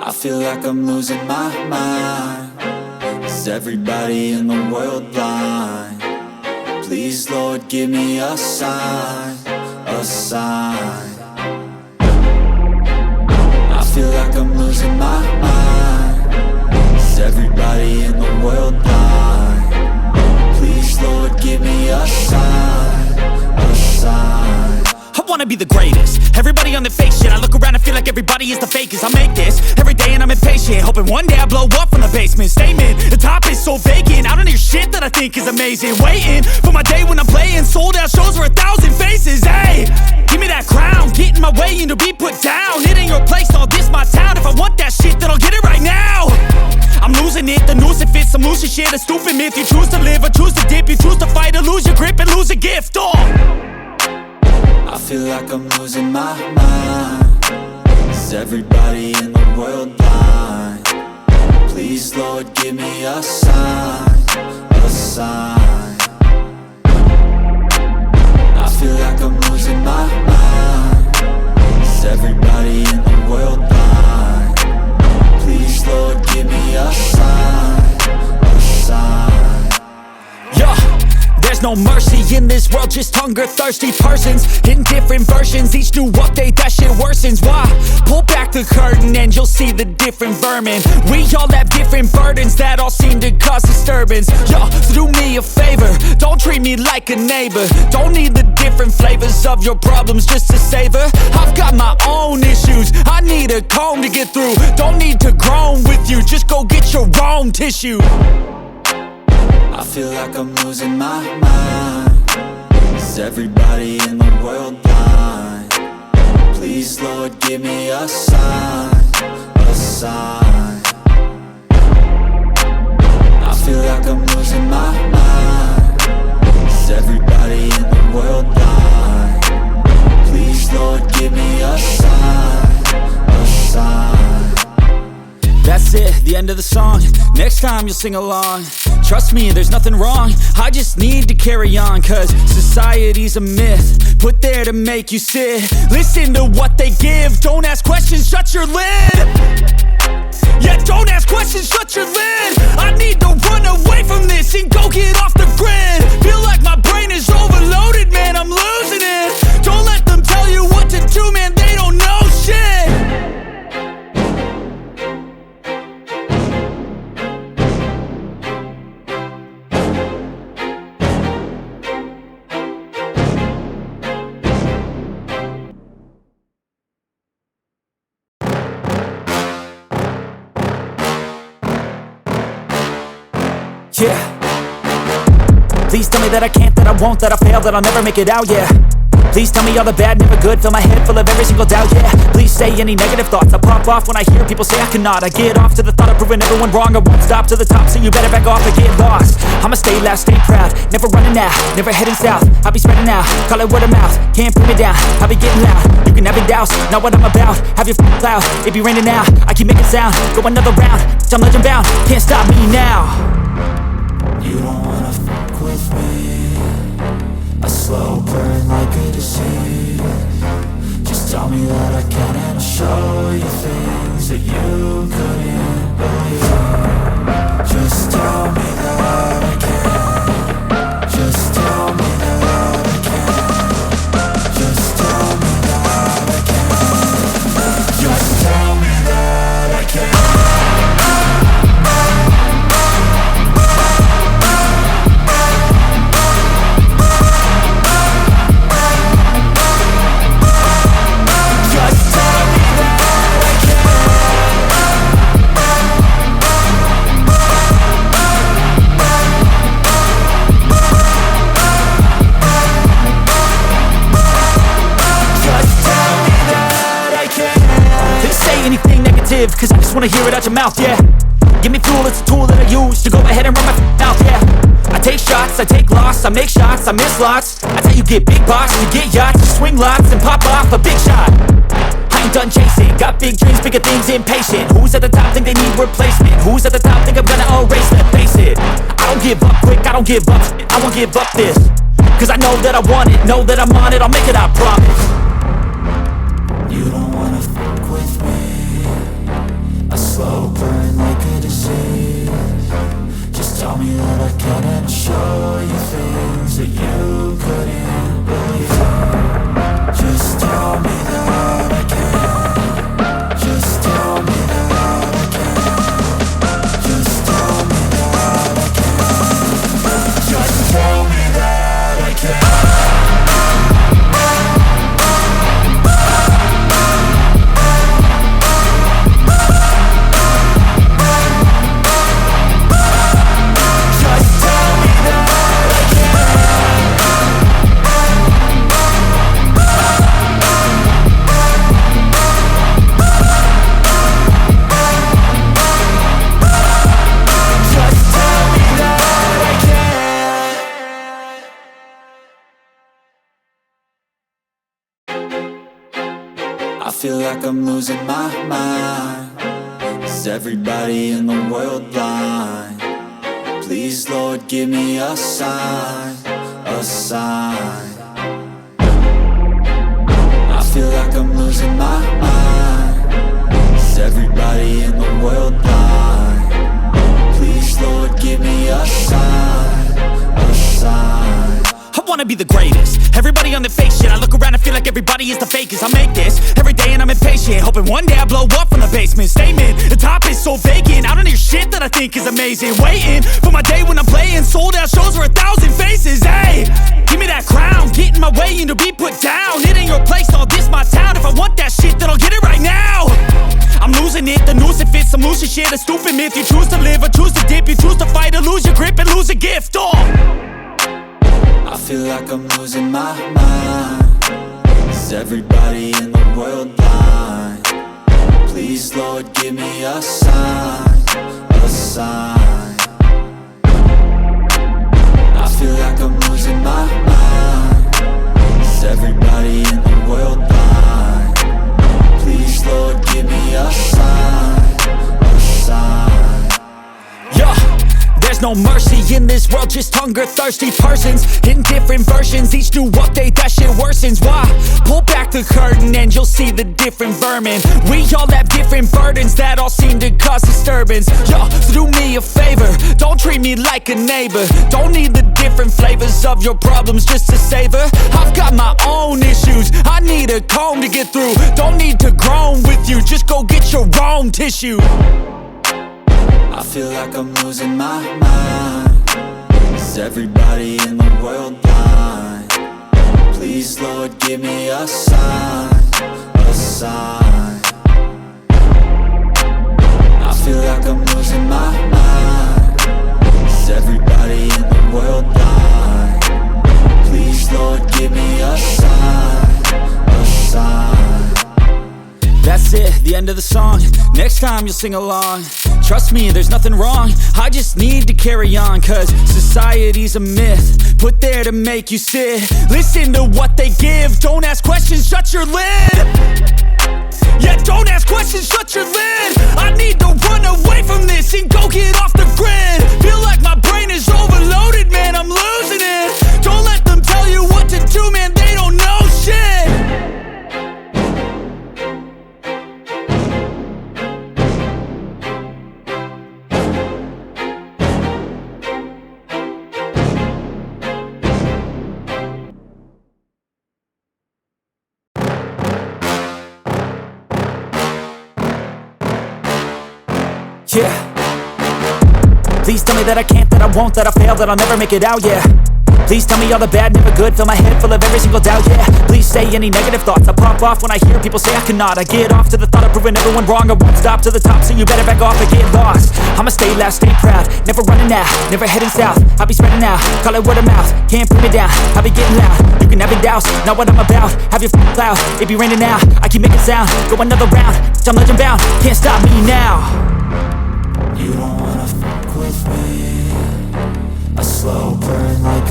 I feel like I'm losing my mind. Is everybody in the world blind? Please, Lord, give me a sign, a sign. I feel like I'm losing my mind. Is everybody in the world blind? Please, Lord, give me a sign, a sign. I wanna be the greatest. Everybody on the fake shit. I look around and feel like everybody is the fakest. I make this every day and I'm impatient, hoping one day I blow up from the basement. Statement, the top is so vacant. I don't hear shit that I think is amazing. Waiting for my day when I'm playing sold out shows for 1,000 faces. Hey, give me that crown, get in my way and to be put down. It ain't your place, all this my town. If I want that shit, then I'll get it right now. I'm losing it, the noose it fits. I'm losing shit, a stupid myth. You choose to live or choose to dip. You choose to fight or lose your grip and lose a gift. I feel like I'm losing my mind. Is everybody in the world blind? Please, Lord, give me a sign, a sign. I feel like I'm losing my mind. Is everybody in the world blind? Please, Lord, give me a sign, a sign. Yeah. There's no mercy in this world, just hunger-thirsty persons in different versions. Each new update, that shit worsens. Why? Pull back the curtain and you'll see the different vermin. We all have different burdens that all seem to cause disturbance. Yo, so do me a favor, don't treat me like a neighbor. Don't need the different flavors of your problems just to savor. I've got my own issues, I need a comb to get through. Don't need to groan with you, just go get your own tissue. I feel like I'm losing my mind. Is everybody in the world blind? Please, Lord, give me a sign, a sign. I feel like I'm losing my mind. Is everybody in the world blind? Please, Lord, give me a sign, a sign. That's it, the end of the song. Next time you'll sing along. Trust me, there's nothing wrong. I just need to carry on, cause society's a myth put there to make you sit. Listen to what they give. Don't ask questions, shut your lid. Yeah, don't ask questions, shut your lid. I need to run away from this and go get off the grid. Feel like my brain is overloaded, man, I'm losing it. Don't let them tell you what to do, man, they don't know shit. Yeah. Please tell me that I can't, that I won't, that I fail, that I'll never make it out, yeah. Please tell me all the bad, never good, fill my head full of every single doubt, yeah. Please say any negative thoughts, I pop off when I hear people say I cannot. I get off to the thought of proving everyone wrong. I won't stop to the top, so you better back off and get lost. I'ma stay loud, stay proud, never running out, never heading south. I'll be spreading out, call it word of mouth, can't put me down, I'll be getting loud. You can have it douse, not what I'm about, have your f***ing cloud. It be raining now, I keep making sound, go another round, I'm legend bound, can't stop me now. You don't wanna fuck with me. A slow burn like a disease. Just tell me that I can and I'll show you things that you couldn't believe. Just tell me that I can. Just tell me that I can. Just tell me that I can. Just tell me that I can. Cause I just wanna hear it out your mouth, yeah. Give me fuel, it's a tool that I use to go ahead and run my mouth, yeah. I take shots, I take loss, I make shots, I miss lots. That's how you get big box, you get yachts, you swing lots and pop off a big shot. I ain't done chasing, got big dreams, bigger things, impatient. Who's at the top think they need replacement? Who's at the top think I'm gonna erase them? Face it, I don't give up quick, I don't give up shit, I won't give up this. Cause I know that I want it, know that I'm on it, I'll make it, I promise. You don't wanna fuck with me. A like I'm losing my mind. Is everybody in the world blind? Please, Lord, give me a sign, a sign. I feel like I'm losing my mind. Is everybody in the world blind? Please, Lord, give me a sign, a sign. I wanna be the greatest. Everybody on the fake shit. I look around and feel like everybody is the fakest. I make this every day and I'm impatient, hoping one day I blow up from the basement. Statement, the top is so vacant. I don't hear shit that I think is amazing. Waiting for my day when I'm playing sold out shows for 1,000 faces. Hey, give me that crown, get in my way and to be put down. It ain't your place, all this my town. If I want that shit, then I'll get it right now. I'm losing it, the noose it fits. I'm losing shit, a stupid myth. You choose to live or choose to dip. You choose to fight or lose your grip and lose a gift. I feel like I'm losing my mind. Is everybody in the world blind? Please, Lord, give me a sign, a sign. I feel like I'm losing my mind. Is everybody in the world blind? Please, Lord, give me a sign, a sign. Yeah. There's no mercy in this world, just hunger-thirsty persons in different versions. Each new update, that shit worsens. Why? Pull back the curtain and you'll see the different vermin. We all have different burdens that all seem to cause disturbance. Yo, so do me a favor, don't treat me like a neighbor. Don't need the different flavors of your problems just to savor. I've got my own issues, I need a comb to get through. Don't need to groan with you, just go get your own tissue. I feel like I'm losing my mind. Is everybody in the world blind? Please, Lord, give me a sign, a sign. I feel like I'm losing my mind. Is everybody in the world blind? Please, Lord, give me a sign, a sign. That's it, the end of the song. Next time you'll sing along. Trust me, there's nothing wrong. I just need to carry on, cause society's a myth put there to make you sit. Listen to what they give. Don't ask questions, shut your lid. Yeah, don't ask questions, shut your lid. I need to run away from this and go get off the grid. Feel like my brain is overloaded, man, I'm losing it. Don't let them tell you what to do, man, they don't know shit. Yeah. Please tell me that I can't, that I won't, that I fail, that I'll never make it out, yeah. Please tell me all the bad, never good. Fill my head full of every single doubt, yeah. Please say any negative thoughts. I pop off when I hear people say I cannot. I get off to the thought of proving everyone wrong. I won't stop to the top, so you better back off and get lost. I'ma stay loud, stay proud, never running out, never heading south. I'll be spreading out, call it word of mouth. Can't put me down, I'll be getting loud. You can have it douse, not what I'm about. Have your f***ing cloud, it be raining now. I keep making sound, go another round. I'm legend bound, can't stop me now. You don't wanna fuck with me. A slow burn like